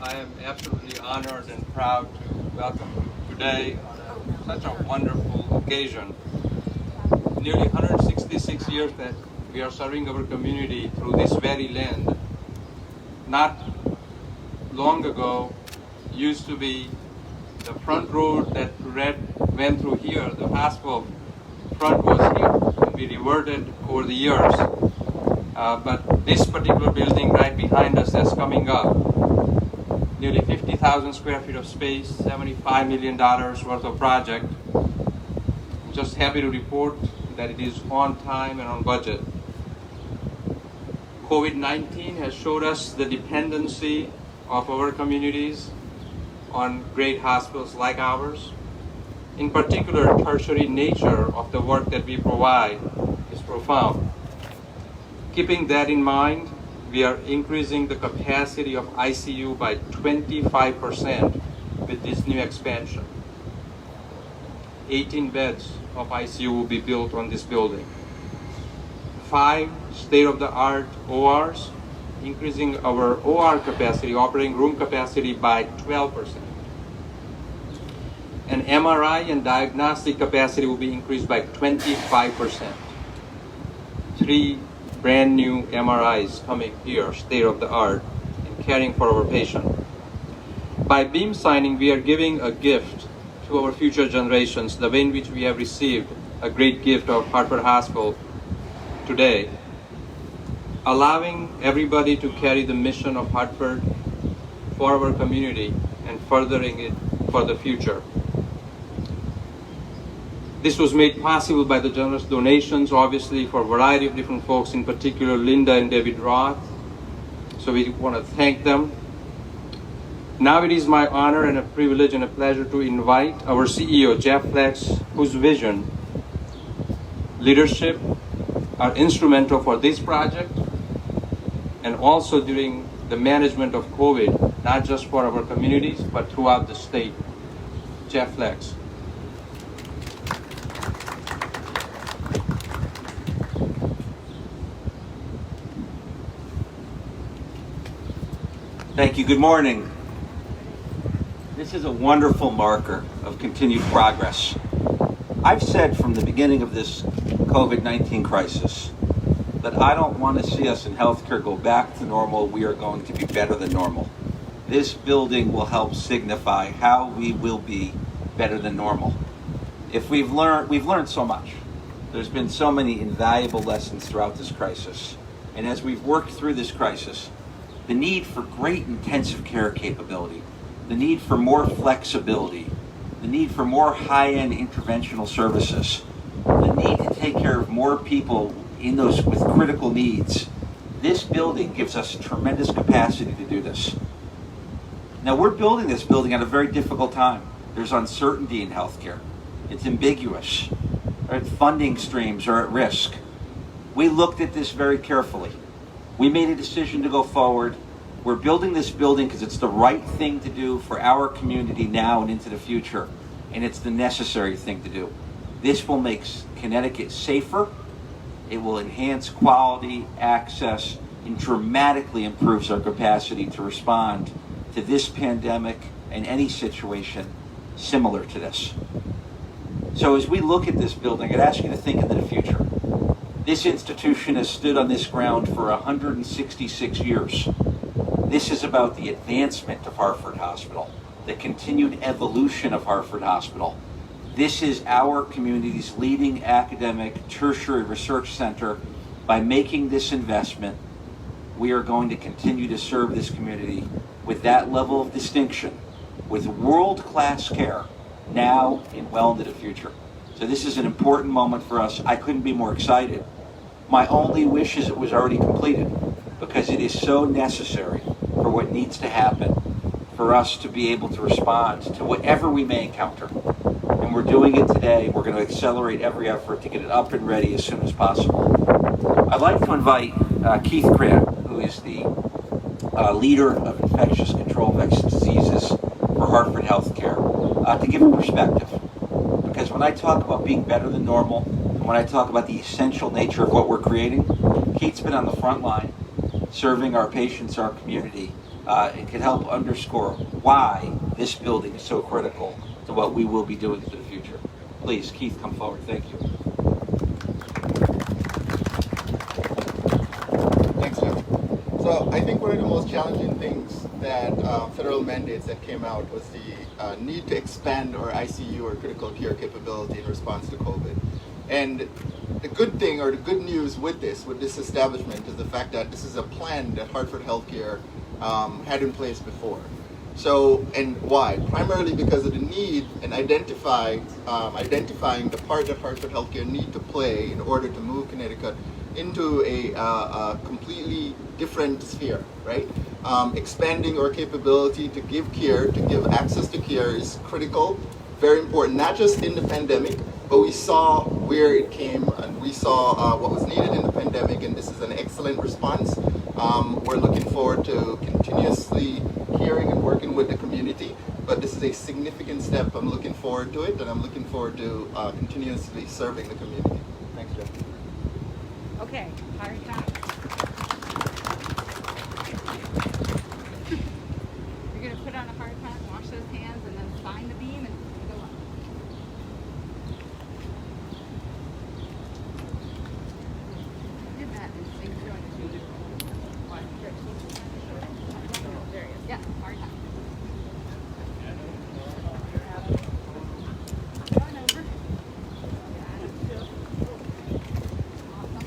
I am absolutely honored and proud to welcome you today on such a wonderful occasion. Nearly 166 years that we are serving our community through this very land. Not long ago, used to be the front road that went through here, the hospital front was here, and we reverted over the years. But this particular building right behind us that's coming up, nearly 50,000 square feet of space, $75 million worth of project. I'm just happy to report that it is on time and on budget. COVID-19 has showed us the dependency of our communities on great hospitals like ours. In particular, tertiary nature of the work that we provide is profound. Keeping that in mind, we are increasing the capacity of ICU by 25% with this new expansion. 18 beds of ICU will be built on this building. 5 state-of-the-art ORs, increasing our OR capacity, operating room capacity by 12%. And MRI and diagnostic capacity will be increased by 25%. 3 brand new MRIs coming here, state-of-the-art, and caring for our patient. By beam signing, we are giving a gift to our future generations, the way in which we have received a great gift of Hartford Hospital today, allowing everybody to carry the mission of Hartford for our community and furthering it for the future. This was made possible by the generous donations, obviously, for a variety of different folks, in particular Linda and David Roth. So we want to thank them. Now it is my honor and a privilege and a pleasure to invite our CEO, Jeff Flaks, whose vision, leadership are instrumental for this project and also during the management of COVID, not just for our communities, but throughout the state. Jeff Flaks. Thank you. Good morning. This is a wonderful marker of continued progress. I've said from the beginning of this COVID-19 crisis that I don't want to see us in healthcare go back to normal. We are going to be better than normal. This building will help signify how we will be better than normal. If we've learned so much. There's been so many invaluable lessons throughout this crisis. And as we've worked through this crisis, the need for great intensive care capability, the need for more flexibility, the need for more high-end interventional services, the need to take care of more people in those with critical needs. This building gives us tremendous capacity to do this. Now we're building this building at a very difficult time. There's uncertainty in healthcare. It's ambiguous. Right? Funding streams are at risk. We looked at this very carefully. We made a decision to go forward. We're building this building because it's the right thing to do for our community now and into the future. And it's the necessary thing to do. This will make Connecticut safer. It will enhance quality, access, and dramatically improves our capacity to respond to this pandemic and any situation similar to this. So as we look at this building, I'd ask you to think into the future. This institution has stood on this ground for 166 years. This is about the advancement of Hartford Hospital, the continued evolution of Hartford Hospital. This is our community's leading academic tertiary research center. By making this investment, we are going to continue to serve this community with that level of distinction, with world-class care, now and well into the future. So this is an important moment for us. I couldn't be more excited. My only wish is it was already completed, because it is so necessary for what needs to happen for us to be able to respond to whatever we may encounter. And we're doing it today. We're going to accelerate every effort to get it up and ready as soon as possible. I'd like to invite Keith Grant, who is the leader of infectious control of infectious diseases for Hartford Healthcare, to give a perspective. Because when I talk about being better than normal, and when I talk about the essential nature of what we're creating, Keith's been on the front line, serving our patients, our community, it can help underscore why this building is so critical to what we will be doing for the future. Please, Keith, come forward. Thank you. Thanks, Jeff. So I think one of the most challenging things that federal mandates that came out was the need to expand our ICU or critical care capability in response to COVID. And the good thing or the good news with this establishment is the fact that this is a plan that Hartford Healthcare had in place before. So, and why? Primarily because of the need and identifying the part that Hartford Healthcare need to play in order to move Connecticut into a completely different sphere, right? Expanding our capability to give care, to give access to care is critical, very important, not just in the pandemic, but we saw where it came and we saw what was needed in the pandemic, and this is an excellent response. We're looking forward to continuously hearing and working with the community, but this is a significant step. I'm looking forward to it, and I'm looking forward to continuously serving the community. Thanks, Jeff. Okay, hard hat. You're going to put on a hard hat, wash those hands, and then sign the beam and go up. Did that and things going to do. There he is. Yeah, hard hat. Going over. Awesome.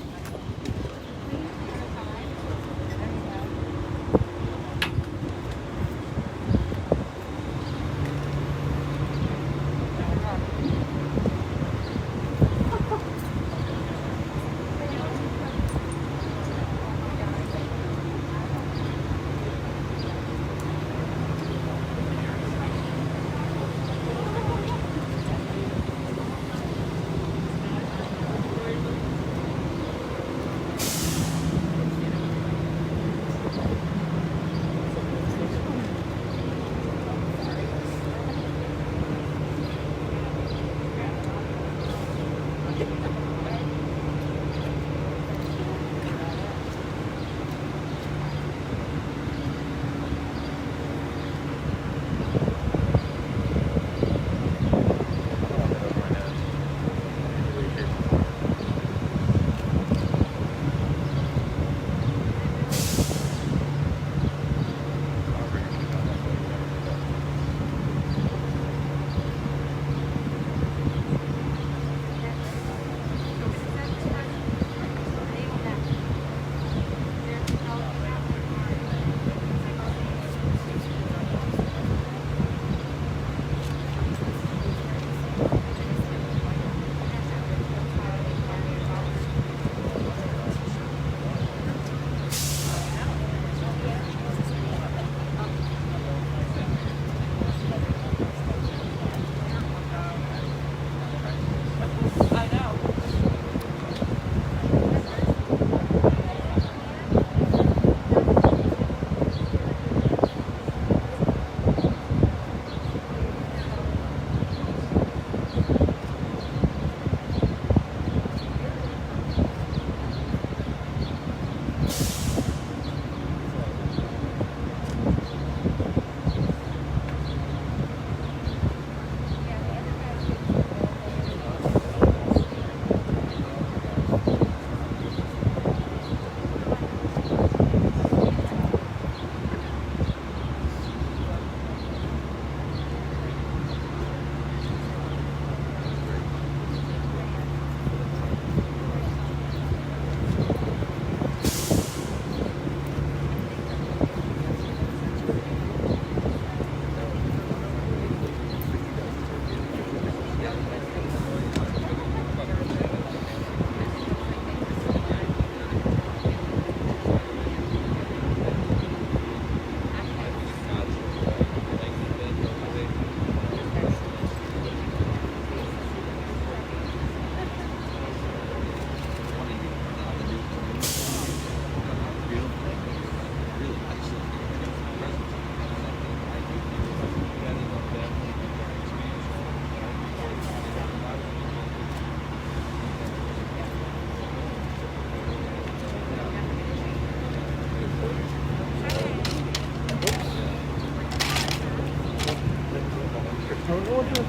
water.